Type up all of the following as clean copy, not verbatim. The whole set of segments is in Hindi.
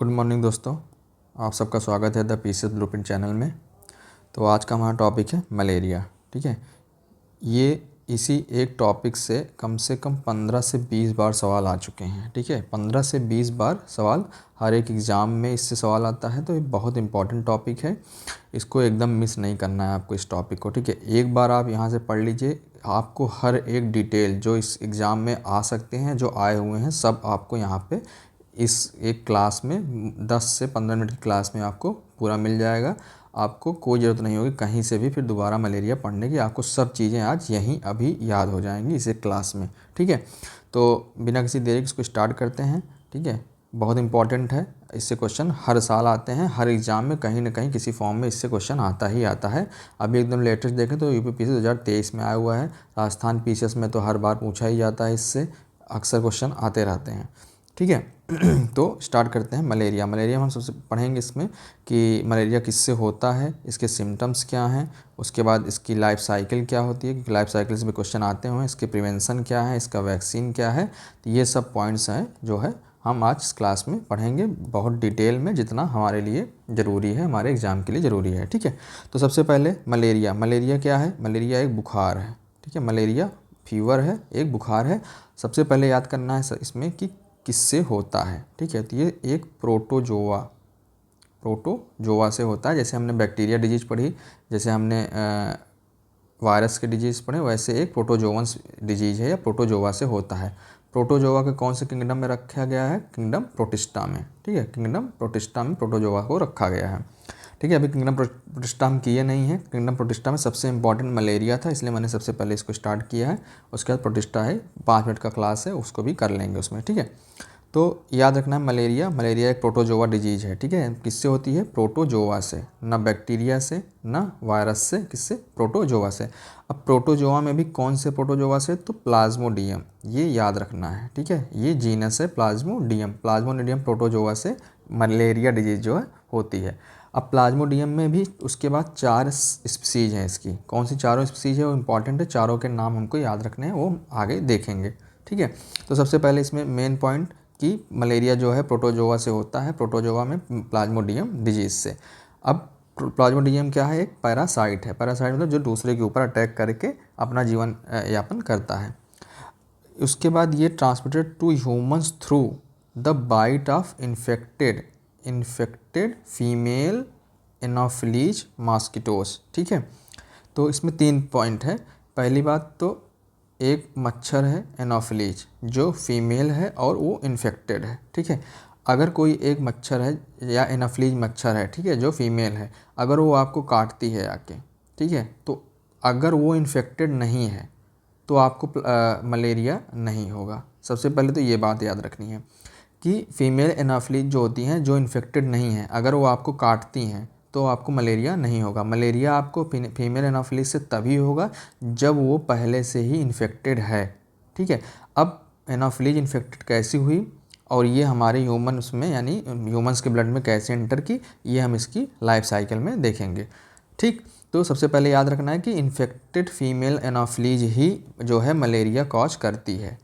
गुड मॉर्निंग दोस्तों, आप सबका स्वागत है द पीसीएस ब्लूप्रिंट चैनल में। तो आज का हमारा टॉपिक है मलेरिया। ठीक है, ये इसी एक टॉपिक से कम 15 से 20 बार सवाल आ चुके हैं। ठीक है, 15 से 20 बार सवाल हर एक एग्ज़ाम में इससे सवाल आता है। तो ये बहुत इंपॉर्टेंट टॉपिक है, इसको एकदम मिस नहीं करना है आपको इस टॉपिक को। ठीक है, एक बार आप यहाँ से पढ़ लीजिए, आपको हर एक डिटेल जो इस एग्ज़ाम में आ सकते हैं, जो आए हुए हैं, सब आपको यहाँ पे इस एक क्लास में 10 से 15 मिनट की क्लास में आपको पूरा मिल जाएगा। आपको कोई ज़रूरत नहीं होगी कहीं से भी फिर दोबारा मलेरिया पढ़ने की। आपको सब चीज़ें आज यहीं अभी याद हो जाएंगी इस एक क्लास में। ठीक है, तो बिना किसी देरी के इसको स्टार्ट करते हैं। ठीक है, बहुत इंपॉर्टेंट है, इससे क्वेश्चन हर साल आते हैं, हर एग्ज़ाम में कहीं ना कहीं किसी फॉर्म में इससे क्वेश्चन आता ही आता है। अभी एकदम लेटेस्ट देखें तो यूपी पीसीएस 2023 में आया हुआ है। राजस्थान पीसीएस में तो हर बार पूछा ही जाता है, इससे अक्सर क्वेश्चन आते रहते हैं। ठीक है, तो स्टार्ट करते हैं। मलेरिया हम सबसे पढ़ेंगे इसमें कि मलेरिया किससे होता है, इसके सिम्टम्स क्या हैं, उसके बाद इसकी लाइफ साइकिल क्या होती है, क्योंकि लाइफ साइकिल से भी क्वेश्चन आते हुए, इसके प्रिवेंशन क्या है, इसका वैक्सीन क्या है। तो ये सब पॉइंट्स हैं जो है हम आज इस क्लास में पढ़ेंगे बहुत डिटेल में, जितना हमारे लिए ज़रूरी है, हमारे एग्ज़ाम के लिए ज़रूरी है। ठीक है, तो सबसे पहले मलेरिया क्या है? मलेरिया एक बुखार है। ठीक है, मलेरिया फीवर है, एक बुखार है। सबसे पहले याद करना है इसमें कि किससे होता है। ठीक है, तो ये एक प्रोटोजोआ से होता है। जैसे हमने बैक्टीरिया डिजीज़ पढ़ी, जैसे हमने वायरस के डिजीज़ पढ़े, वैसे एक प्रोटोजोवंस डिजीज़ है या प्रोटोजोआ से होता है। प्रोटोजोआ के कौन से किंगडम में रखा गया है? किंगडम प्रोटिस्टा में। ठीक है, किंगडम प्रोटिस्टा में प्रोटोजोआ को रखा गया है। ठीक है, अभी किंगडम प्रोटिस्टा हम किए नहीं है। किंगडम प्रोटिस्टा में सबसे इंपॉर्टेंट मलेरिया था, इसलिए मैंने सबसे पहले इसको स्टार्ट किया है। उसके बाद प्रोटिस्टा है, 5 मिनट का क्लास है, उसको भी कर लेंगे उसमें। ठीक है, तो याद रखना है मलेरिया एक प्रोटोजोआ डिजीज़ है। ठीक है, किससे होती है? प्रोटोजोआ से, ना बैक्टीरिया से ना वायरस से, किससे? प्रोटोजोआ से। अब प्रोटोजोआ में भी कौन से प्रोटोजोआ से? तो प्लाज्मोडियम, ये याद रखना है। ठीक है, ये जीनस है प्लाज्मोडियम प्रोटोजोआ से मलेरिया डिजीज़ जो है होती है। अब प्लाज्मोडियम में भी उसके बाद 4 स्पीसीज हैं इसकी। कौन सी चारों स्पीसीज है वो इंपॉर्टेंट है, चारों के नाम हमको याद रखने हैं, वो आगे देखेंगे। ठीक है, तो सबसे पहले इसमें मेन पॉइंट कि मलेरिया जो है प्रोटोजोआ से होता है, प्रोटोजोआ में प्लाज्मोडियम डिजीज़ से। अब प्लाज्मोडियम क्या है? एक पैरासाइट है। पैरासाइट मतलब जो दूसरे के ऊपर अटैक करके अपना जीवन यापन करता है। उसके बाद ये transmitted to humans through the bite of infected female anopheles mosquitoes. ठीक है, तो इसमें 3 पॉइंट है। पहली बात तो एक मच्छर है एनोफिलीज जो फीमेल है और वो इन्फेक्टेड है। ठीक है, अगर कोई एक मच्छर है या एनोफिलीज मच्छर है, ठीक है, जो फीमेल है, अगर वो आपको काटती है आके, ठीक है, तो अगर वो इन्फेक्टेड नहीं है तो आपको मलेरिया नहीं होगा। सबसे पहले तो ये बात याद रखनी है कि फीमेल एनोफिलीज जो होती हैं, जो इन्फेक्टेड नहीं हैं, अगर वो आपको काटती हैं तो आपको मलेरिया नहीं होगा। मलेरिया आपको फीमेल एनोफिलीज से तभी होगा जब वो पहले से ही इन्फेक्टेड है। ठीक है, अब एनोफिलीज इन्फेक्टेड कैसी हुई और ये हमारे ह्यूमन्स में यानी ह्यूमन्स के ब्लड में कैसे एंटर की, ये हम इसकी लाइफ साइकिल में देखेंगे। ठीक, तो सबसे पहले याद रखना है कि इन्फेक्टेड फीमेल एनोफिलीज ही जो है मलेरिया कॉज करती है।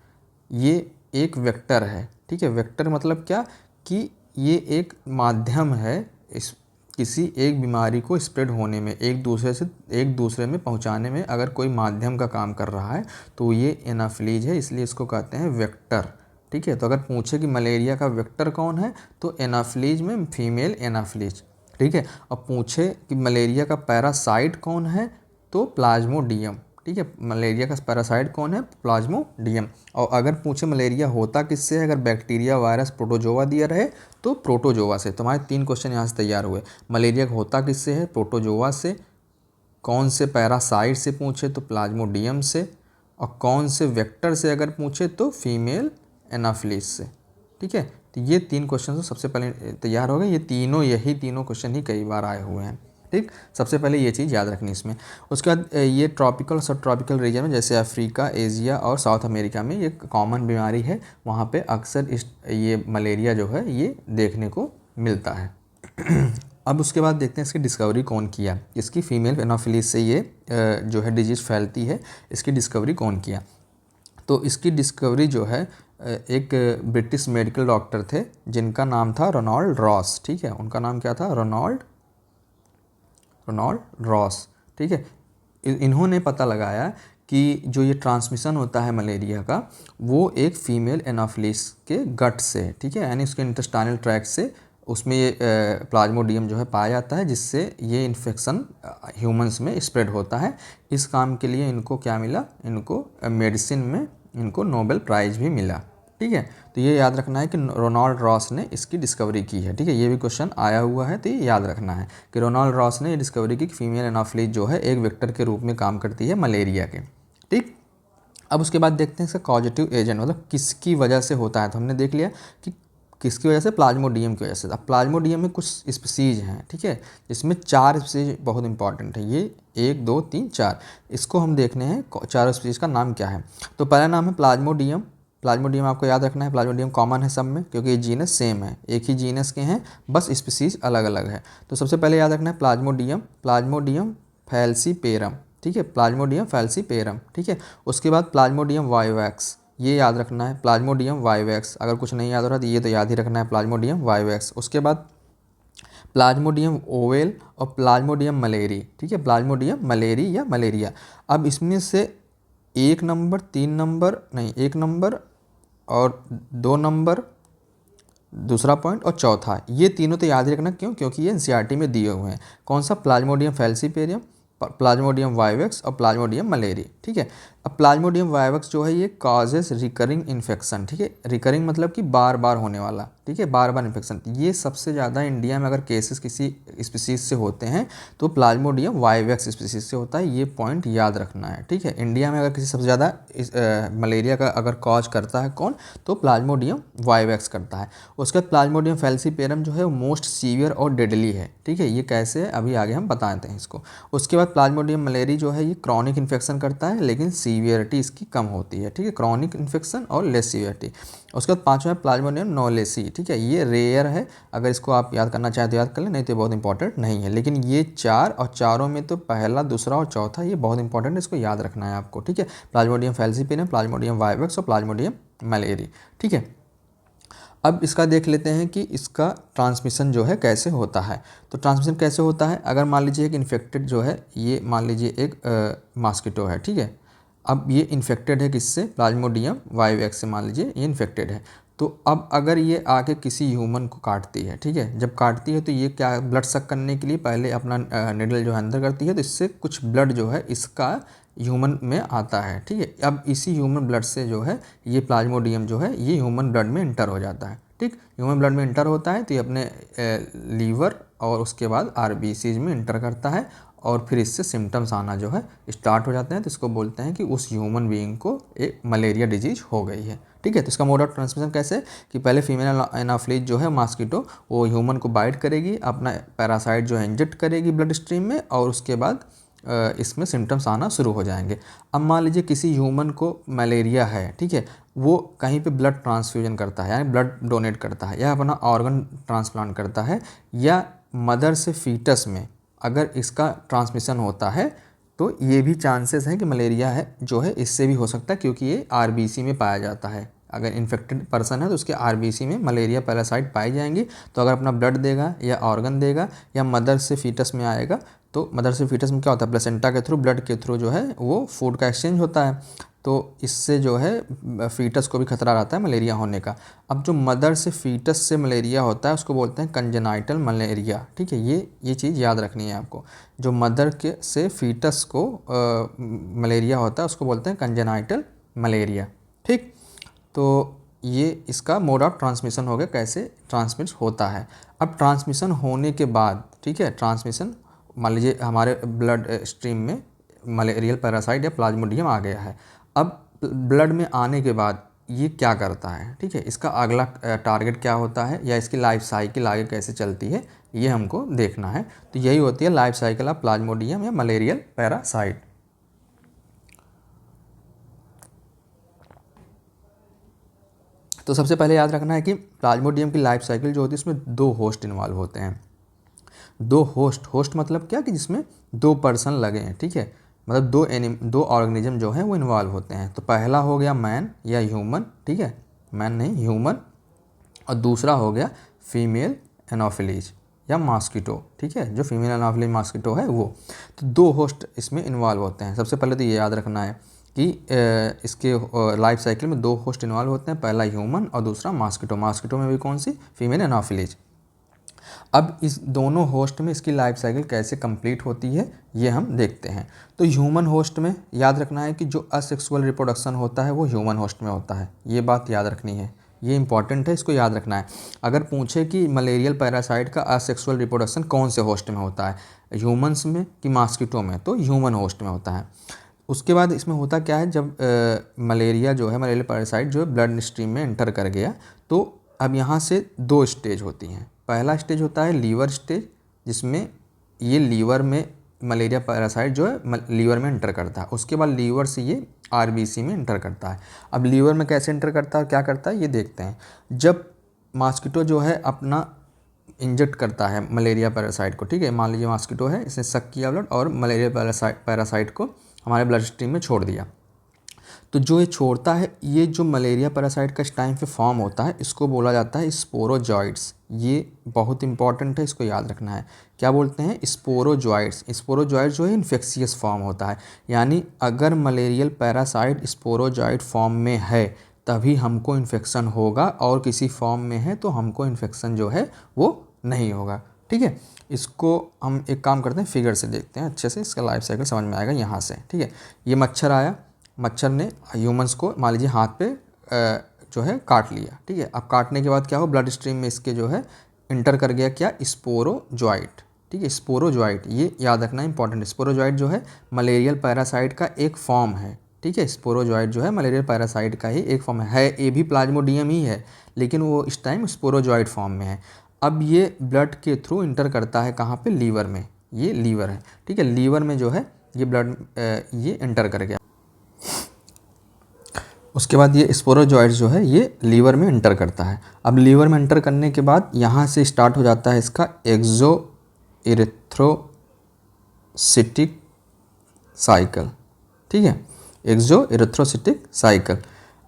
ये एक वेक्टर है। ठीक है, वेक्टर मतलब क्या कि ये एक माध्यम है इस किसी एक बीमारी को स्प्रेड होने में, एक दूसरे में पहुंचाने में अगर कोई माध्यम का काम कर रहा है तो ये एनाफिलीज है, इसलिए इसको कहते हैं वेक्टर। ठीक है, तो अगर पूछे कि मलेरिया का वेक्टर कौन है तो एनाफिलीज में फीमेल एनाफिलीज। ठीक है, अब पूछे कि मलेरिया का पैरासाइट कौन है तो प्लाज्मोडियम। ठीक है, मलेरिया का पैरासाइट कौन है? प्लाज्मोडियम। और अगर पूछे मलेरिया होता किससे है, अगर बैक्टीरिया वायरस प्रोटोजोआ दिया रहे तो प्रोटोजोआ से। तो हमारे 3 क्वेश्चन यहाँ से तैयार हुए। मलेरिया होता किससे है? प्रोटोजोआ से। कौन से पैरासाइट से पूछे तो प्लाज्मोडियम से। और कौन से वेक्टर से अगर पूछे तो फीमेल एनाफिलीज से। ठीक है, तो ये 3 क्वेश्चन तो सबसे पहले तैयार हो गए। यही तीनों क्वेश्चन ही कई बार आए हुए हैं। ठीक, सबसे पहले ये चीज़ याद रखनी इसमें। उसके बाद ये ट्रॉपिकल सब ट्रॉपिकल रीजन में जैसे अफ्रीका, एशिया और साउथ अमेरिका में ये कॉमन बीमारी है, वहाँ पे अक्सर ये मलेरिया जो है ये देखने को मिलता है। अब उसके बाद देखते हैं इसकी डिस्कवरी कौन किया। इसकी फीमेल एनोफिलीज से ये जो है डिजीज़ फैलती है, इसकी डिस्कवरी कौन किया? तो इसकी डिस्कवरी जो है एक ब्रिटिश मेडिकल डॉक्टर थे जिनका नाम था रोनाल्ड रॉस, ठीक है, उनका नाम क्या था, रोनाल्ड रॉस, ठीक है। इन्होंने पता लगाया कि जो ये ट्रांसमिशन होता है मलेरिया का, वो एक फीमेल एनाफिलिस के गट से, ठीक है, यानी उसके इंटेस्टाइनल ट्रैक्ट से, उसमें ये प्लाज्मोडियम जो है पाया जाता है, जिससे ये इन्फेक्शन ह्यूमंस में स्प्रेड होता है। इस काम के लिए इनको क्या मिला, इनको मेडिसिन में इनको नोबेल प्राइज़ भी मिला, ठीक है। तो ये याद रखना है कि रोनाल्ड रॉस ने इसकी डिस्कवरी की है, ठीक है, ये भी क्वेश्चन आया हुआ है, तो ये याद रखना है कि रोनाल्ड रॉस ने ये डिस्कवरी की कि फीमेल एनाफिलिस जो है एक वेक्टर के रूप में काम करती है मलेरिया के, ठीक। अब उसके बाद देखते हैं इसका कॉजेटिव एजेंट, मतलब किसकी वजह से होता है। तो हमने देख लिया कि किसकी वजह से, प्लाज्मोडियम की वजह से। अब प्लाज्मोडियम में कुछ स्पीसीज हैं, ठीक है, जिसमें 4 स्पीसीज बहुत इंपॉर्टेंट है, ये 1 2 3 4, इसको हम देखने हैं 4 स्पीसीज का नाम क्या है। तो पहला नाम है प्लाज्मोडियम। प्लाज्मोडियम आपको याद रखना है, प्लाज्मोडियम कॉमन है सब में, क्योंकि ये जीनस सेम है, एक ही जीनस के हैं, बस स्पीसीज अलग अलग है। तो सबसे पहले याद रखना है प्लाज्मोडियम फैलसीपेरम, ठीक है, प्लाज्मोडियम फैलसीपेरम, ठीक है। उसके बाद प्लाज्मोडियम वाइवैक्स, ये याद रखना है, प्लाज्मोडियम वाइवैक्स। अगर कुछ नहीं याद हो रहा तो ये तो याद ही रखना है, प्लाज्मोडियम वाइवैक्स। उसके बाद प्लाज्मोडियम ओवेल और प्लाज्मोडियम मलेरी, ठीक है, प्लाज्मोडियम मलेरी या मलेरिया। अब इसमें से 1 नंबर 3 नंबर नहीं, 1 नंबर और 2 नंबर, दूसरा पॉइंट और चौथा, ये तीनों तो याद ही रखना, क्यों, क्योंकि ये एनसीईआरटी में दिए हुए हैं। कौन सा, प्लाज्मोडियम फैलसीपेरियम, प्लाज्मोडियम वाइवैक्स और प्लाज्मोडियम मलेरी, ठीक है। अब प्लाज्मोडियम वाइवैक्स जो है ये कॉजेस रिकरिंग इन्फेक्शन, ठीक है, रिकरिंग मतलब कि बार बार होने वाला, ठीक है, बार बार इन्फेक्शन। ये सबसे ज़्यादा इंडिया में अगर केसेस किसी स्पीसीज से होते हैं तो प्लाज्मोडियम वाइवैक्स स्पीसीज से होता है, ये पॉइंट याद रखना है, ठीक है। इंडिया में अगर किसी सबसे ज़्यादा मलेरिया का अगर कॉज करता है कौन, तो प्लाज्मोडियम वाइवैक्स करता है। उसके बाद प्लाज्मोडियम फैलसीपेरम जो है वो मोस्ट सीवियर और डेडली है, ठीक है, ये कैसे है अभी आगे हम बताते हैं इसको। उसके बाद प्लाज्मोडियम मलेरी जो है ये क्रॉनिक इन्फेक्शन करता है, लेकिन सीवियरिटी इसकी कम होती है, ठीक है, क्रॉनिक इन्फेक्शन और लेस सीवियरिटी। उसके बाद 5वां है प्लाज्मोडियम नोलेसी, ठीक है, ये रेयर है, अगर इसको आप याद करना चाहें तो याद कर लें, नहीं तो बहुत इंपॉर्टेंट नहीं है। लेकिन ये 4 और चारों में तो पहला, दूसरा और चौथा ये बहुत इंपॉर्टेंट है, इसको याद रखना है आपको, ठीक है। प्लाज्मोडियम फैलसीपेरम, प्लाज्मोडियम वाइवैक्स और प्लाज्मोडियम मलेरी, ठीक है। अब इसका देख लेते हैं कि इसका ट्रांसमिशन जो है कैसे होता है। तो ट्रांसमिशन कैसे होता है, अगर मान लीजिए एक इन्फेक्टेड जो है, ये मान लीजिए एक मॉस्किटो है, ठीक है। अब ये इन्फेक्टेड है किससे, प्लाज्मोडियम वाइवैक्स से, मान लीजिए ये इन्फेक्टेड है। तो अब अगर ये आके किसी ह्यूमन को काटती है, ठीक है, जब काटती है तो ये क्या, ब्लड सक करने के लिए पहले अपना निडल जो है अंदर करती है, तो इससे कुछ ब्लड जो है इसका ह्यूमन में आता है, ठीक है। अब इसी ह्यूमन ब्लड से जो है ये प्लाज्मोडियम जो है ये ह्यूमन ब्लड में इंटर हो जाता है, ठीक। ह्यूमन ब्लड में इंटर होता है तो ये अपने लीवर और उसके बाद आरबीसीज में इंटर करता है, और फिर इससे सिम्टम्स आना जो है स्टार्ट हो जाते हैं। तो इसको बोलते हैं कि उस ह्यूमन बीइंग को एक मलेरिया डिजीज हो गई है, ठीक है। तो इसका मोड ऑफ ट्रांसमिशन कैसे, कि पहले फीमेल एनाफिलिस जो है मॉस्किटो, वो ह्यूमन को बाइट करेगी, अपना पैरासाइट जो है इंजेक्ट करेगी ब्लड स्ट्रीम में, और उसके बाद इसमें सिम्टम्स आना शुरू हो जाएंगे। अब मान लीजिए किसी ह्यूमन को मलेरिया है, ठीक है, वो कहीं पे ब्लड ट्रांसफ्यूजन करता है, यानी ब्लड डोनेट करता है, या अपना ऑर्गन ट्रांसप्लांट करता है, या मदर से फीटस में अगर इसका ट्रांसमिशन होता है, तो ये भी चांसेस हैं कि मलेरिया है जो है इससे भी हो सकता है, क्योंकि ये आरबीसी में पाया जाता है। अगर इन्फेक्टेड पर्सन है तो उसके आरबीसी में मलेरिया पैरासाइट पाई जाएंगी। तो अगर अपना ब्लड देगा या ऑर्गन देगा या मदर से फीटस में आएगा, तो मदर से फीटस में क्या होता है, प्लेसेंटा के थ्रू, ब्लड के थ्रू जो है वो फूड का एक्सचेंज होता है, तो इससे जो है फीटस को भी खतरा रहता है मलेरिया होने का। अब जो मदर से फीटस से मलेरिया होता है उसको बोलते हैं कंजेनाइटल मलेरिया, ठीक है, ये चीज़ याद रखनी है आपको। जो मदर के से फीटस को मलेरिया होता है उसको बोलते हैं कंजेनाइटल मलेरिया, ठीक। तो ये इसका मोड ऑफ ट्रांसमिशन हो गया, कैसे ट्रांसमिट होता है। अब ट्रांसमिशन होने के बाद, ठीक है, ट्रांसमिशन मान लीजिए हमारे ब्लड स्ट्रीम में मलेरियल पैरासाइट या प्लाज्मोडियम आ गया है। अब ब्लड में आने के बाद ये क्या करता है, ठीक है, इसका अगला टारगेट क्या होता है, या इसकी लाइफ साइकिल आगे कैसे चलती है, ये हमको देखना है। तो यही होती है लाइफ साइकिल ऑफ प्लाज्मोडियम या मलेरियल पैरासाइट। तो सबसे पहले याद रखना है कि प्लाज्मोडियम की लाइफ साइकिल जो होती है उसमें 2 होस्ट इन्वॉल्व होते हैं। 2 होस्ट मतलब क्या, कि जिसमें 2 पर्सन लगे हैं, ठीक है, मतलब 2 ऑर्गेनिज्म जो हैं वो इन्वॉल्व होते हैं। तो पहला हो गया मैन या ह्यूमन, ठीक है, मैन नहीं, ह्यूमन, और दूसरा हो गया फीमेल एनोफिलीज या मॉस्किटो, ठीक है, जो फीमेल एनोफिलीज मॉस्किटो है वो। तो 2 होस्ट इसमें इन्वॉल्व होते हैं। सबसे पहले तो ये याद रखना है कि इसके लाइफ साइकिल में 2 होस्ट इन्वॉल्व होते हैं, पहला ह्यूमन और दूसरा मॉस्किटो। मॉस्किटो में भी कौन सी, फीमेल एनोफिलीज। अब इस दोनों होस्ट में इसकी लाइफ साइकिल कैसे कंप्लीट होती है ये हम देखते हैं। तो ह्यूमन होस्ट में याद रखना है कि जो असेक्सुअल रिप्रोडक्शन होता है वो ह्यूमन होस्ट में होता है, ये बात याद रखनी है, ये इंपॉर्टेंट है, इसको याद रखना है। अगर पूछे कि मलेरियल पैरासाइट का असेक्सुअल रिप्रोडक्शन कौन से होस्ट में होता है, ह्यूमंस में कि मॉस्किटो में, तो ह्यूमन होस्ट में होता है। उसके बाद इसमें होता क्या है, जब मलेरिया जो है, मलेरियल पैरासाइट जो है ब्लड स्ट्रीम में एंटर कर गया, तो अब यहाँ से 2 स्टेज होती हैं। पहला स्टेज होता है लीवर स्टेज, जिसमें ये लीवर में मलेरिया पैरासाइट जो है लीवर में एंटर करता है। उसके बाद लीवर से ये आरबीसी में एंटर करता है। अब लीवर में कैसे एंटर करता है और क्या करता है ये देखते हैं। जब मॉस्किटो जो है अपना इंजेक्ट करता है मलेरिया पैरासाइट को, ठीक है, मान लीजिए मॉस्किटो है, इसने सक किया ब्लड और मलेरिया पैरासाइट को हमारे ब्लड स्ट्रीम में छोड़ दिया, तो जो ये छोड़ता है, ये जो मलेरिया पैरासाइट का इस टाइम पे फॉर्म होता है, इसको बोला जाता है स्पोरोजॉइट्स। ये बहुत इंपॉर्टेंट है, इसको याद रखना है। क्या बोलते हैं, स्पोरोजॉइट्स। स्पोरोजॉइट्स जो है इन्फेक्शियस फॉर्म होता है, यानी अगर मलेरियल पैरासाइट स्पोरोजॉइट फॉर्म में है तभी हमको इन्फेक्शन होगा, और किसी फॉर्म में है तो हमको इन्फेक्शन जो है वो नहीं होगा, ठीक है। इसको हम एक काम करते हैं, फिगर से देखते हैं अच्छे से, इसका लाइफ साइकिल समझ में आएगा यहाँ से, ठीक है। ये मच्छर आया, मच्छर ने ह्यूमंस को मान लीजिए हाथ पे जो है काट लिया, ठीक है। अब काटने के बाद क्या हो, ब्लड स्ट्रीम में इसके जो है इंटर कर गया क्या, स्पोरोजॉइट, ठीक है, स्पोरोजॉइट, ये याद रखना इंपॉर्टेंट। स्पोरोजॉइट जो है मलेरियल पैरासाइट का एक फॉर्म है, ठीक है। स्पोरोजॉइट जो है मलेरियल पैरासाइट का ही एक फॉर्म है, ये भी प्लाज्मोडियम ही है, लेकिन वो इस टाइम स्पोरोजॉइट फॉर्म में है। अब ये ब्लड के थ्रू इंटर करता है कहाँ पे, लीवर में, ये लीवर है, ठीक है। लीवर में जो है ये ब्लड ये इंटर कर गया। उसके बाद ये स्पोरोजॉइट्स जो है ये लीवर में एंटर करता है। अब लीवर में एंटर करने के बाद यहाँ से स्टार्ट हो जाता है इसका एक्सो इरिथ्रोसिटिक साइकिल, ठीक है, एक्सो इरिथ्रोसिटिक साइकिल।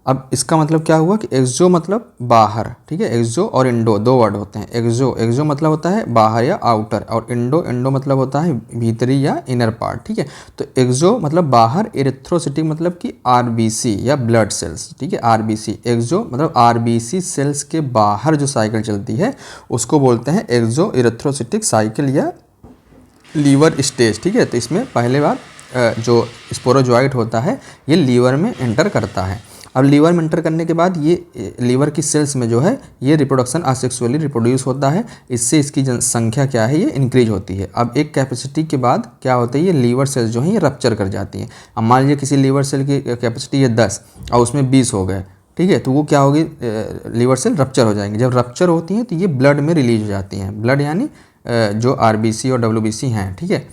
अब इसका मतलब क्या हुआ कि एक्सो मतलब बाहर, ठीक है, एक्सो और इंडो 2 वर्ड होते हैं। एक्सो मतलब होता है बाहर या आउटर, और इंडो मतलब होता है भीतरी या इनर पार्ट, ठीक है। तो एक्सो मतलब बाहर, इरिथ्रोसिटिक मतलब कि आरबीसी या ब्लड सेल्स, ठीक है, आरबीसी। एक्सो मतलब आरबीसी सेल्स के बाहर जो साइकिल चलती है उसको बोलते हैं एक्सो इरिथ्रोसिटिक साइकिल या लीवर स्टेज, ठीक है। तो इसमें पहले बार जो स्पोरोजॉइट होता है ये लीवर में एंटर करता है। अब लीवर में एंटर करने के बाद ये लीवर की सेल्स में जो है ये रिप्रोडक्शन असेक्सुअली रिप्रोड्यूस होता है, इससे इसकी जनसंख्या क्या है ये इंक्रीज होती है। अब एक कैपेसिटी के बाद क्या होता है, ये लीवर सेल्स जो हैं ये रप्चर कर जाती हैं। अब मान लीजिए किसी लीवर सेल की कैपेसिटी है 10 और उसमें 20 हो गए, ठीक है, तो वो क्या होगी, लीवर सेल रप्चर हो जाएंगे। जब रप्चर होती हैं तो ये ब्लड में रिलीज हो जाती हैं, ब्लड यानी जो आरबीसी और डब्ल्यूबीसी हैं, ठीक है,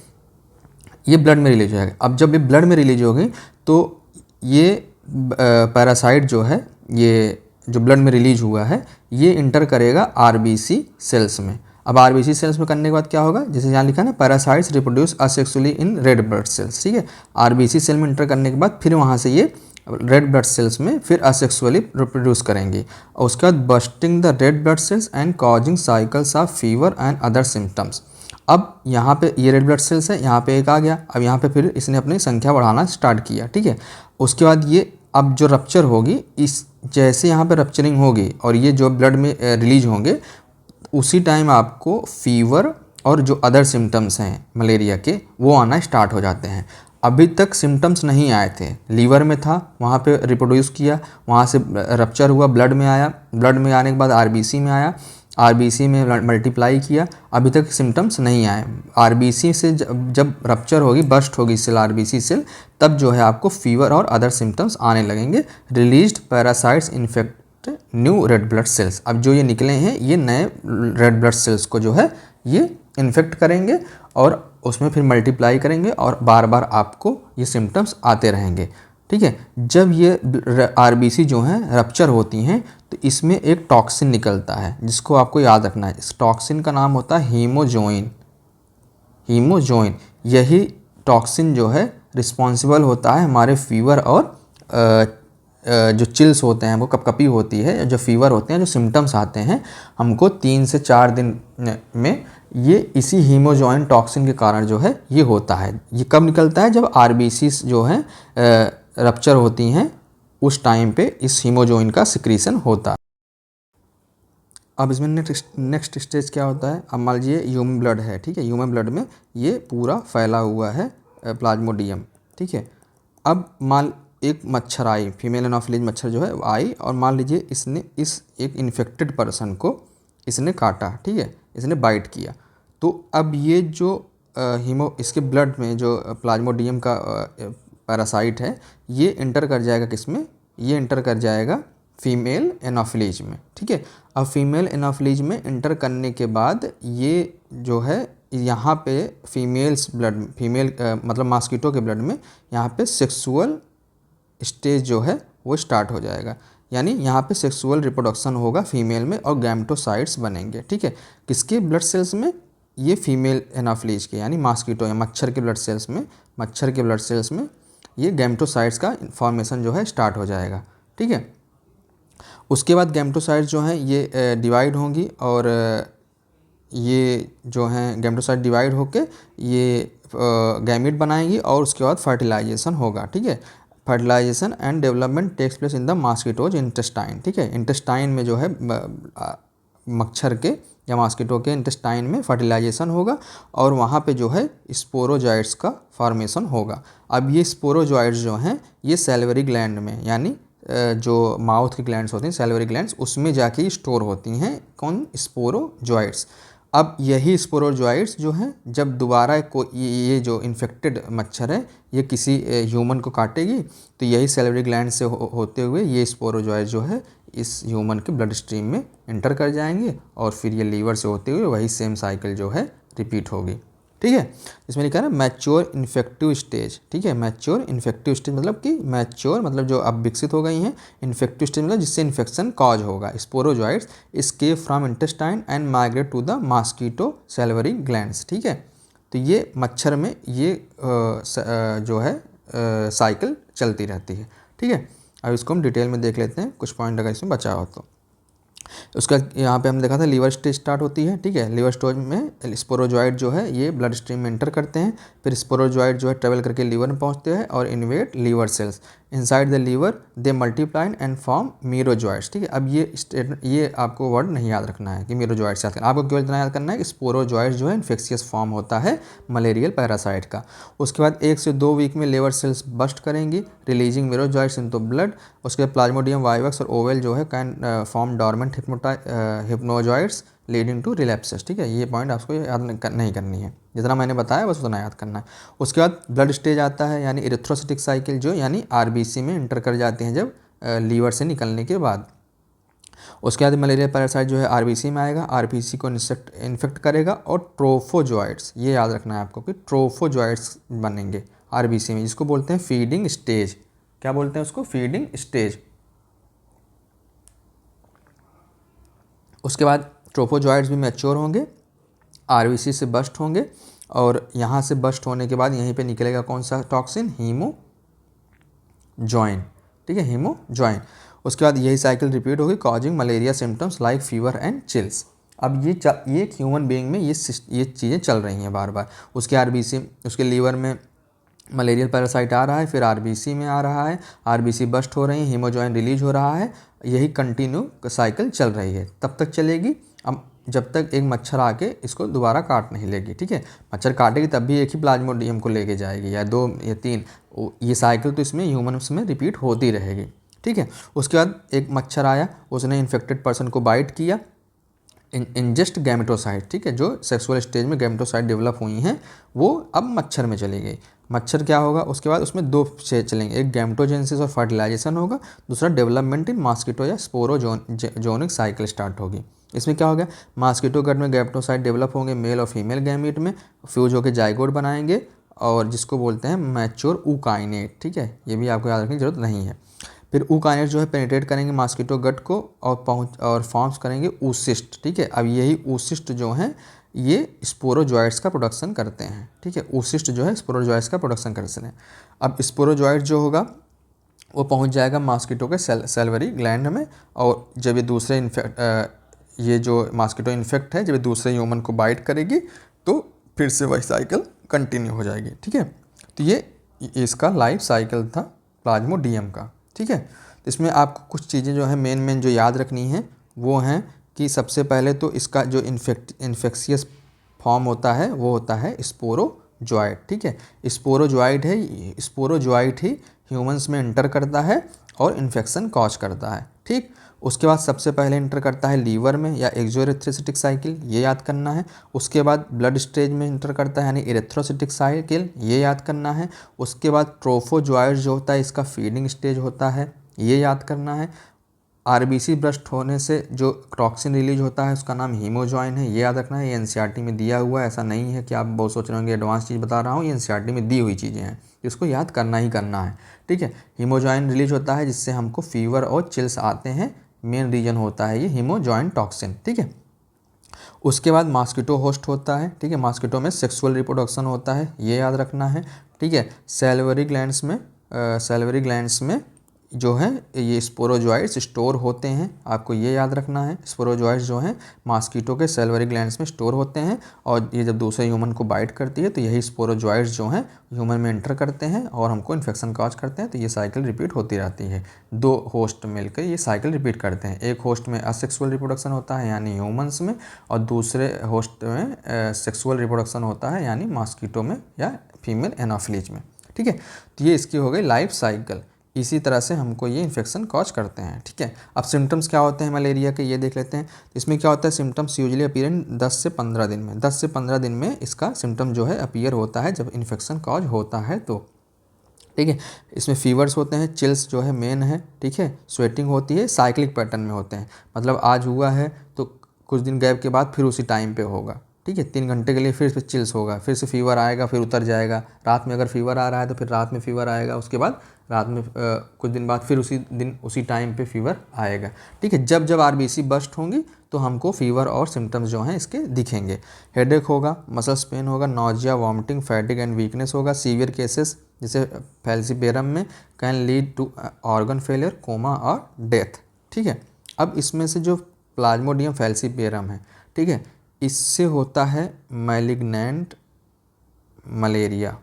ये ब्लड में रिलीज हो जाएगा। अब जब ये ब्लड में रिलीज हो गई तो ये पैरासाइट जो है ये जो ब्लड में रिलीज हुआ है ये इंटर करेगा आरबीसी सेल्स में। अब आरबीसी सेल्स में करने के बाद क्या होगा, जैसे यहाँ लिखा है ना, parasites reproduce asexually in red blood sales, ठीक है। आरबीसी सेल में इंटर करने के बाद फिर वहाँ से ये रेड ब्लड सेल्स में फिर असेक्सुअली रिप्रोड्यूस करेंगे, और उसके बाद bursting the red blood cells and causing cycles of fever and other symptoms. अब यहाँ पे ये रेड ब्लड सेल्स है, यहाँ पे एक आ गया, अब यहाँ पे फिर इसने अपनी संख्या बढ़ाना स्टार्ट किया, ठीक है। उसके बाद ये अब जो रप्चर होगी, इस जैसे यहाँ पे रप्चरिंग होगी और ये जो ब्लड में रिलीज होंगे, उसी टाइम आपको फीवर और जो अदर सिम्टम्स हैं मलेरिया के वो आना स्टार्ट हो जाते हैं। अभी तक सिम्टम्स नहीं आए थे, लीवर में था, वहाँ पे रिप्रोड्यूस किया, वहाँ से रप्चर हुआ, ब्लड में आया, ब्लड में आने के बाद आरबीसी में आया, आरबीसी में मल्टीप्लाई किया, अभी तक सिम्टम्स नहीं आए। आरबीसी से जब रप्चर होगी, बस्ट होगी सेल, आरबीसी सेल, तब जो है आपको फीवर और अदर सिम्टम्स आने लगेंगे। Released parasites infect new red blood sales. अब जो ये निकले हैं ये नए रेड ब्लड सेल्स को जो है ये इन्फेक्ट करेंगे और उसमें फिर मल्टीप्लाई करेंगे और बार बार आपको ये सिम्टम्स आते रहेंगे, ठीक है। जब ये आरबीसी जो हैं रप्चर होती हैं तो इसमें एक टॉक्सिन निकलता है जिसको आपको याद रखना है। इस टॉक्सिन का नाम होता है हीमोजोइन। हीमोजोइन, यही टॉक्सिन जो है रिस्पॉन्सिबल होता है हमारे फीवर और जो चिल्स होते हैं, वो कपकपी होती है, जो फीवर होते हैं, जो सिम्टम्स आते हैं हमको 3 से 4 दिन में, ये इसी हीमोजॉइन टॉक्सिन के कारण जो है ये होता है। ये कब निकलता है? जब आरबीसीज जो हैं रप्चर होती हैं, उस टाइम पे इस हीमोजॉइन का सिक्रीशन होता है। अब इसमें नेक्स्ट स्टेज क्या होता है? अब मान लीजिए ह्यूमन ब्लड है, ठीक है, ह्यूमन ब्लड में ये पूरा फैला हुआ है प्लाज्मोडियम, ठीक है। अब मान एक मच्छर आई, फीमेल एनोफिलीज मच्छर जो है आई, और मान लीजिए इसने इस एक इन्फेक्टेड पर्सन को इसने काटा, ठीक है, इसने बाइट किया, तो अब ये जो इसके ब्लड में जो प्लाज्मोडियम का पैरासाइट है, ये इंटर कर जाएगा किसमें? ये इंटर कर जाएगा फीमेल एनोफिलीज में, ठीक है। अब फीमेल एनोफिलीज में इंटर करने के बाद ये जो है यहाँ पे फीमेल्स ब्लड, मतलब मॉस्किटो के ब्लड में यहाँ पे सेक्सुअल स्टेज जो है वो स्टार्ट हो जाएगा, यानी यहाँ पे सेक्सुअल रिप्रोडक्शन होगा फीमेल में और गैमेटोसाइट्स बनेंगे, ठीक है। किसके ब्लड सेल्स में? ये फीमेल एनाफिलीज के, यानी मॉस्किटो या मच्छर के ब्लड सेल्स में ये गैमेटोसाइट्स का फॉर्मेशन जो है स्टार्ट हो जाएगा, ठीक है। उसके बाद गैमेटोसाइट्स जो हैं ये डिवाइड होंगी, और ये जो हैं गैमेटोसाइट डिवाइड होके ये गैमीट बनाएंगी, और उसके बाद फर्टिलाइजेशन होगा, ठीक है। Fertilisation and development takes place in the mosquito's intestine, ठीक है। इंटेस्टाइन में जो है मच्छर के या मॉस्किटो के इंटेस्टाइन में फर्टिलाइजेशन होगा, और वहाँ पे जो है स्पोरोजॉइट्स का फॉर्मेशन होगा। अब ये स्पोरोजॉइट्स जो हैं ये सैलिवरी ग्लैंड में, यानी जो माउथ की ग्लैंड्स होती हैं, सैलिवरी ग्लैंड्स, उसमें जाके स्टोर होती हैं। कौन? स्पोरोजॉइट्स। अब यही स्पोरोजॉइट्स जो हैं जब दोबारा ये जो इन्फेक्टेड मच्छर है ये किसी ह्यूमन को काटेगी, तो यही सैलिवरी ग्लैंड से होते हुए ये स्पोरोजॉइट्स जो है इस ह्यूमन के ब्लड स्ट्रीम में इंटर कर जाएंगे, और फिर ये लीवर से होते हुए वही सेम साइकिल जो है रिपीट होगी, ठीक है। इसमें लिखा है मैच्योर इन्फेक्टिव स्टेज, ठीक है। मैच्योर इन्फेक्टिव स्टेज मतलब कि मैच्योर मतलब जो अब विकसित हो गई हैं, इन्फेक्टिव स्टेज मतलब जिससे इन्फेक्शन कॉज होगा। Sporozoites escape from intestine and migrate to the mosquito salivary glands, ठीक है। तो ये मच्छर में ये जो है साइकिल चलती रहती है, ठीक है। अब इसको हम डिटेल में देख लेते हैं, कुछ पॉइंट अगर इसमें बचा हो तो। उसका यहाँ पे हमने देखा था लीवर स्टेज स्टार्ट होती है, ठीक है। लीवर स्टेज में स्पोरोजॉइट जो है ये ब्लड स्ट्रीम में एंटर करते हैं, फिर स्पोरोजॉइट जो है ट्रेवल करके लीवर में पहुँचते हैं और invade liver cells. Inside the liver they multiply and form merozoites, ठीक है। अब ये आपको वर्ड नहीं याद रखना है कि मीरोजॉइट्स याद करना, आपको केवल इतना याद करना है कि स्पोरोजॉइट्स जो है इन्फेक्शियस फॉर्म होता है मलेरियल पैरासाइट का। उसके बाद 1 से 2 वीक में लीवर सेल्स बस्ट करेंगी, रिलीजिंग मीरोजॉइट्स इनटू ब्लड। उसके बाद प्लाज्मोडियम वाइवक्स और ओवेल जो है can form dormant hypnozoites leading to relapses, ठीक है। ये पॉइंट आपको याद नहीं करनी है, जितना मैंने बताया बस उतना याद करना है। उसके बाद ब्लड स्टेज आता है, यानी इरिथ्रोसाइटिक साइकिल जो यानी आरबीसी में इंटर कर जाते हैं जब लीवर से निकलने के बाद। उसके बाद मलेरिया पैरासाइट जो है आरबीसी में आएगा, आरबीसी को इन्फेक्ट करेगा, और ट्रोफोजॉइट्स, ये याद रखना है आपको कि ट्रोफोजॉइट्स बनेंगे आरबीसी में, जिसको बोलते हैं फीडिंग स्टेज। क्या बोलते हैं उसको? Feeding stage. उसके बाद ट्रोफोजॉइट्स भी मैच्योर होंगे, आरबीसी से बस्ट होंगे, और यहाँ से बस्ट होने के बाद यहीं पे निकलेगा कौन सा टॉक्सिन? हीमोजॉइन, ठीक है, हीमोजॉइन। उसके बाद यही साइकिल रिपीट होगी, causing malaria symptoms like fever and chills. अब ये एक ह्यूमन बीइंग में ये चीज़ें चल रही हैं बार बार। उसके आरबीसी, उसके लीवर में मलेरियल पैरासाइट आ रहा है, फिर आरबीसी में आ रहा है, आरबीसी बस्ट हो रही है, हीमोजॉइन रिलीज हो रहा है, यही कंटिन्यू साइकिल चल रही है, तब तक चलेगी अब जब तक एक मच्छर आके इसको दोबारा काट नहीं लेगी, ठीक है। मच्छर काटेगी तब भी एक ही प्लाज्मोडियम को लेके जाएगी, या 2 या 3, ये साइकिल तो इसमें ह्यूमन्स में रिपीट होती रहेगी, ठीक है। उसके बाद एक मच्छर आया, उसने इन्फेक्टेड पर्सन को बाइट किया, इंजेस्ट गैमेटोसाइट, ठीक है, जो सेक्सुअल स्टेज में गैमेटोसाइट डेवलप हुई हैं वो अब मच्छर में चली गई। मच्छर क्या होगा? उसके बाद उसमें 2 स्टेज चलेंगे, एक गैमेटोजेनेसिस और फर्टिलाइजेशन होगा, दूसरा डेवलपमेंट इन मॉस्किटो या स्पोरोजोनिक साइकिल स्टार्ट होगी। इसमें क्या हो गया? मॉस्किटो गट में गैमेटोसाइट डेवलप होंगे मेल और फीमेल गैमीट में, फ्यूज होकर जाइगोट बनाएंगे, और जिसको बोलते हैं मैच्योर ऊकाइनेट, ठीक है। ये भी आपको याद रखने की जरूरत नहीं है। फिर ऊकाइनेट जो है पेनिट्रेट करेंगे मॉस्किटो गट को और फॉर्म्स करेंगे oocyst, ठीक है। अब यही oocyst जो हैं ये स्पोरोजॉइट्स का प्रोडक्शन करते हैं, ठीक है। oocyst जो है स्पोरोजॉइट्स का प्रोडक्शन करते हैं। अब स्पोरोजॉइट जो होगा वो पहुंच जाएगा मॉस्किटो के सैलिवरी ग्लैंड में, और जब ये दूसरे ये जो मॉस्किटो इन्फेक्ट है, जब ये दूसरे ह्यूमन को बाइट करेगी तो फिर से वही साइकिल कंटिन्यू हो जाएगी। ठीक है, तो ये इसका लाइफ साइकिल था प्लाज्मोडियम का। ठीक है, तो इसमें आपको कुछ चीज़ें जो है मेन जो याद रखनी है वो हैं कि सबसे पहले तो इसका जो इन्फेक्शियस फॉर्म होता है वो होता है स्पोरोजोइट। ठीक है, स्पोरोजोइट है, स्पोरोजोइट ही ह्यूमंस में इंटर करता है और इन्फेक्शन कॉज करता है। ठीक, उसके बाद सबसे पहले इंटर करता है लीवर में या एक्सोएरिथ्रोसाइटिक साइकिल, ये याद करना है। उसके बाद ब्लड स्टेज में इंटर करता है यानी इरेथ्रोसाइटिक साइकिल, ये याद करना है। उसके बाद ट्रोफोजोइट जो होता है इसका फीडिंग स्टेज होता है, ये याद करना है। आरबीसी ब्रस्ट होने से जो टॉक्सिन रिलीज होता है उसका नाम हीमोजॉइन है, ये याद रखना है। ये एनसीईआरटी में दिया हुआ है, ऐसा नहीं है कि आप बहुत सोच रहे होंगे एडवांस चीज़ बता रहा हूँ, ये एनसीईआरटी में दी हुई चीज़ें हैं, इसको याद करना ही करना है। ठीक है, हीमोजॉइन रिलीज होता है जिससे हमको फीवर और चिल्स आते हैं, मेन रीजन होता है ये हीमोजॉइन टॉक्सिन। ठीक है, उसके बाद मॉस्किटो होस्ट होता है। ठीक है, मॉस्किटो में सेक्सुअल रिप्रोडक्शन होता है, ये याद रखना है। ठीक है, सैलिवरी ग्लैंड्स में जो है ये स्पोरोजोइट्स स्टोर होते हैं, आपको ये याद रखना है। स्पोरोजोइट्स जो हैं मॉस्किटो के सैलिवरी ग्लैंड्स में स्टोर होते हैं, और ये जब दूसरे ह्यूमन को बाइट करती है तो यही स्पोरोजोइट्स जो हैं ह्यूमन में एंटर करते हैं और हमको इन्फेक्शन कॉज करते हैं। तो ये साइकिल रिपीट होती रहती है, दो होस्ट मिलकर ये साइकिल रिपीट करते हैं। एक होस्ट में असेक्सुअल रिप्रोडक्शन होता है यानी ह्यूमंस में, और दूसरे होस्ट में सेक्सुअल रिप्रोडक्शन होता है यानी मॉस्किटो में या फीमेल एनाफिलीज में। ठीक है, तो ये इसकी हो गई लाइफ साइकिल। इसी तरह से हमको ये इन्फेक्शन कॉज करते हैं। ठीक है, अब सिम्टम्स क्या होते हैं मलेरिया के, ये देख लेते हैं। इसमें क्या होता है, सिम्टम्स यूजुअली अपीयर इन 10 से 15 दिन में, 10 से 15 दिन में इसका सिम्टम जो है अपीयर होता है जब इन्फेक्शन कॉज होता है तो। ठीक है, इसमें फीवर्स होते हैं, चिल्स जो है मेन है। ठीक है, स्वेटिंग होती है, साइक्लिक पैटर्न में होते हैं, मतलब आज हुआ है तो कुछ दिन गैप के बाद फिर उसी टाइम पे होगा। ठीक है, 3 घंटे के लिए फिर से चिल्स होगा, फिर से फीवर आएगा, फिर उतर जाएगा। रात में अगर फीवर आ रहा है तो फिर रात में फीवर आएगा, उसके बाद रात में कुछ दिन बाद फिर उसी टाइम पे फीवर आएगा। ठीक है, जब जब आरबीसी बस्ट होंगी तो हमको फीवर और सिम्टम्स जो हैं इसके दिखेंगे। हेडेक होगा, मसल्स पेन होगा, nausea, vomiting, fatigue and weakness होगा। सीवियर केसेस जैसे फैल्सीपेरम में can lead to organ failure, coma और डेथ। ठीक है, अब इसमें से जो प्लाज्मोडियम फैल्सीपेरम है, ठीक है, इससे होता है मैलिग्नेंट मलेरिया।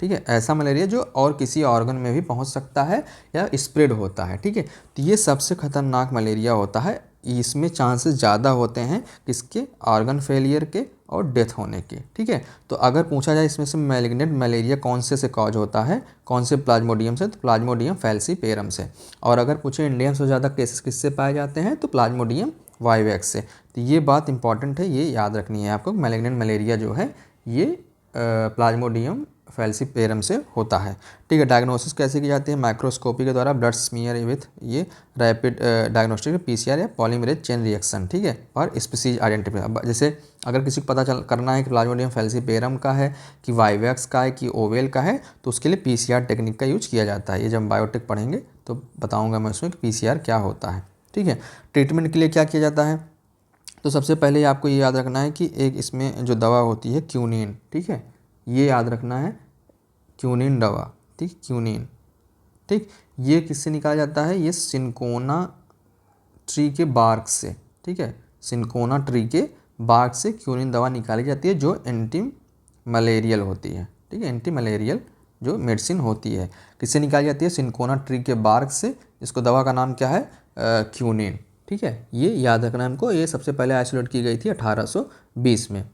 ठीक है, ऐसा मलेरिया जो और किसी ऑर्गन में भी पहुंच सकता है या स्प्रेड होता है। ठीक है, तो ये सबसे खतरनाक मलेरिया होता है, इसमें चांसेस ज़्यादा होते हैं किसके, ऑर्गन फेलियर के और डेथ होने के। ठीक है, तो अगर पूछा जाए इसमें से मैलिग्नेंट मलेरिया कौन से कॉज होता है, कौन से प्लाज्मोडियम से, तो प्लाज्मोडियम फैल्सीपेरम से। और अगर पूछे इंडिया से ज़्यादा केसेस किससे पाए जाते हैं तो प्लाज्मोडियम वाइवेक्स से। तो ये बात इंपॉर्टेंट है, ये याद रखनी है आपको, मैलिग्नेंट मलेरिया जो है ये प्लाज्मोडियम फैल्सीपेरम से होता है। ठीक है, डायग्नोसिस कैसे की जाती है, माइक्रोस्कोपी के द्वारा, ब्लड स्मीयर विथ ये रैपिड डायग्नोस्टिक पीसीआर या पॉलीमरेज चेन रिएक्शन। ठीक है, और स्पीसीज आइडेंटिफाई, जैसे अगर किसी को पता करना है कि प्लाज्मोडियम फैल्सीपेरम का है कि वाइवेक्स का है कि ओवेल का है तो उसके लिए पीसीआर टेक्निक का यूज किया जाता है। ये जब बायोटेक पढ़ेंगे तो बताऊँगा मैं उसमें कि पीसीआर क्या होता है। ठीक है, ट्रीटमेंट के लिए क्या किया जाता है, तो सबसे पहले आपको ये याद रखना है कि एक इसमें जो दवा होती है क्यूनिन। ठीक है, ये याद रखना है, क्यूनिन दवा। ठीक, क्यूनिन। ठीक, ये किससे निकाला जाता है, ये सिनकोना ट्री के बार्क से। ठीक है, सिनकोना ट्री के बार्क से क्यूनिन दवा निकाली जाती है जो एंटी मलेरियल होती है। ठीक है, एंटी मलेरियल जो मेडिसिन होती है किससे निकाली जाती है, सिनकोना ट्री के बार्क से। इसको दवा का नाम क्या है, क्यूनिन। ठीक है, ये याद रखना है हमको, ये सबसे पहले आइसोलेट की गई थी 1820 में।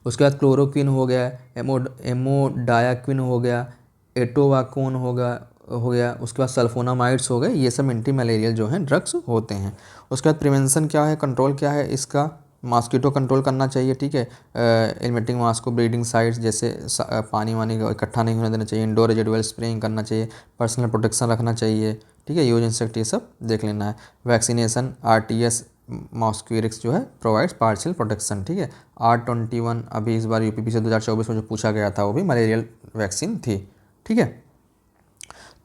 उसके बाद क्लोरोक्विन हो गया, एमोडायाक्विन हो गया, एटोवाकोन हो गया, उसके बाद सल्फोनामाइड्स हो गए, ये सब एंटी मलेरियल जो हैं ड्रग्स होते हैं। उसके बाद प्रिवेंशन क्या है, कंट्रोल क्या है इसका, मॉस्किटो कंट्रोल करना चाहिए। ठीक है, एलिमिनेटिंग मॉस्को ब्रीडिंग साइट्स जैसे पानी वानी का इकट्ठा नहीं होने देना चाहिए, इंडोर रेजिडुअल स्प्रेइंग करना चाहिए, पर्सनल प्रोटेक्शन रखना चाहिए। ठीक है, यूज इंसेक्ट ये सब देख लेना है। वैक्सीनेशन आरटीएस मॉस्क्यूरिक्स जो है प्रोवाइड्स पार्शियल प्रोटेक्शन। ठीक है, R21 अभी इस बार यूपीपी से 2024 में जो पूछा गया था वो भी मलेरियल वैक्सीन थी। ठीक है,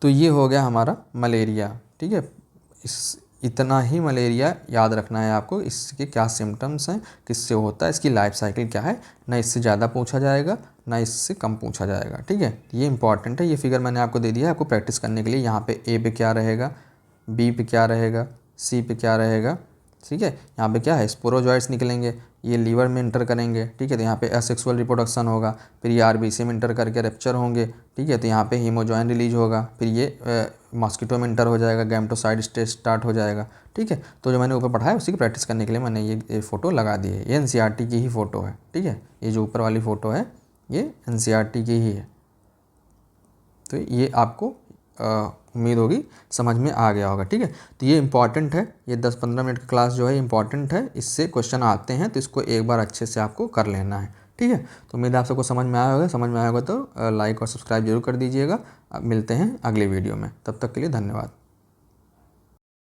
तो ये हो गया हमारा मलेरिया। ठीक है, इतना ही मलेरिया याद रखना है आपको, इसके क्या सिम्टम्स हैं, किससे होता है, इसकी लाइफ साइकिल क्या है, ना इससे ज़्यादा पूछा जाएगा ना इससे कम पूछा जाएगा। ठीक है, ये इंपॉर्टेंट है। ये फिगर मैंने आपको दे दिया है आपको प्रैक्टिस करने के लिए। यहाँ पे ए पे क्या रहेगा, बी पे क्या रहेगा, सी पे क्या रहेगा। ठीक है, यहाँ पे क्या है, स्पोरोजॉइट्स निकलेंगे, ये लीवर में इंटर करेंगे। ठीक है, तो यहाँ पे असेक्सुअल रिप्रोडक्शन होगा, फिर ये आरबीसी में इंटर करके रप्चर होंगे। ठीक है, तो यहाँ पे हीमोजॉइन रिलीज होगा, फिर ये मॉस्किटो में इंटर हो जाएगा, गैमेटोसाइड स्टेज स्टार्ट हो जाएगा। ठीक है, तो जो मैंने ऊपर पढ़ा है उसी की प्रैक्टिस करने के लिए मैंने ये फ़ोटो लगा दी है। ये एनसीईआरटी की ही फ़ोटो है। ठीक है, ये जो ऊपर वाली फ़ोटो है ये एनसीईआरटी की ही है। तो ये आपको उम्मीद होगी समझ में आ गया होगा। ठीक है, तो ये इंपॉर्टेंट है, ये 10-15 मिनट की क्लास जो है इंपॉर्टेंट है, इससे क्वेश्चन आते हैं तो इसको एक बार अच्छे से आपको कर लेना है। ठीक है, तो उम्मीद है आप सबको समझ में आया होगा। समझ में आया होगा तो लाइक और सब्सक्राइब जरूर कर दीजिएगा। अब मिलते हैं अगले वीडियो में, तब तक के लिए धन्यवाद।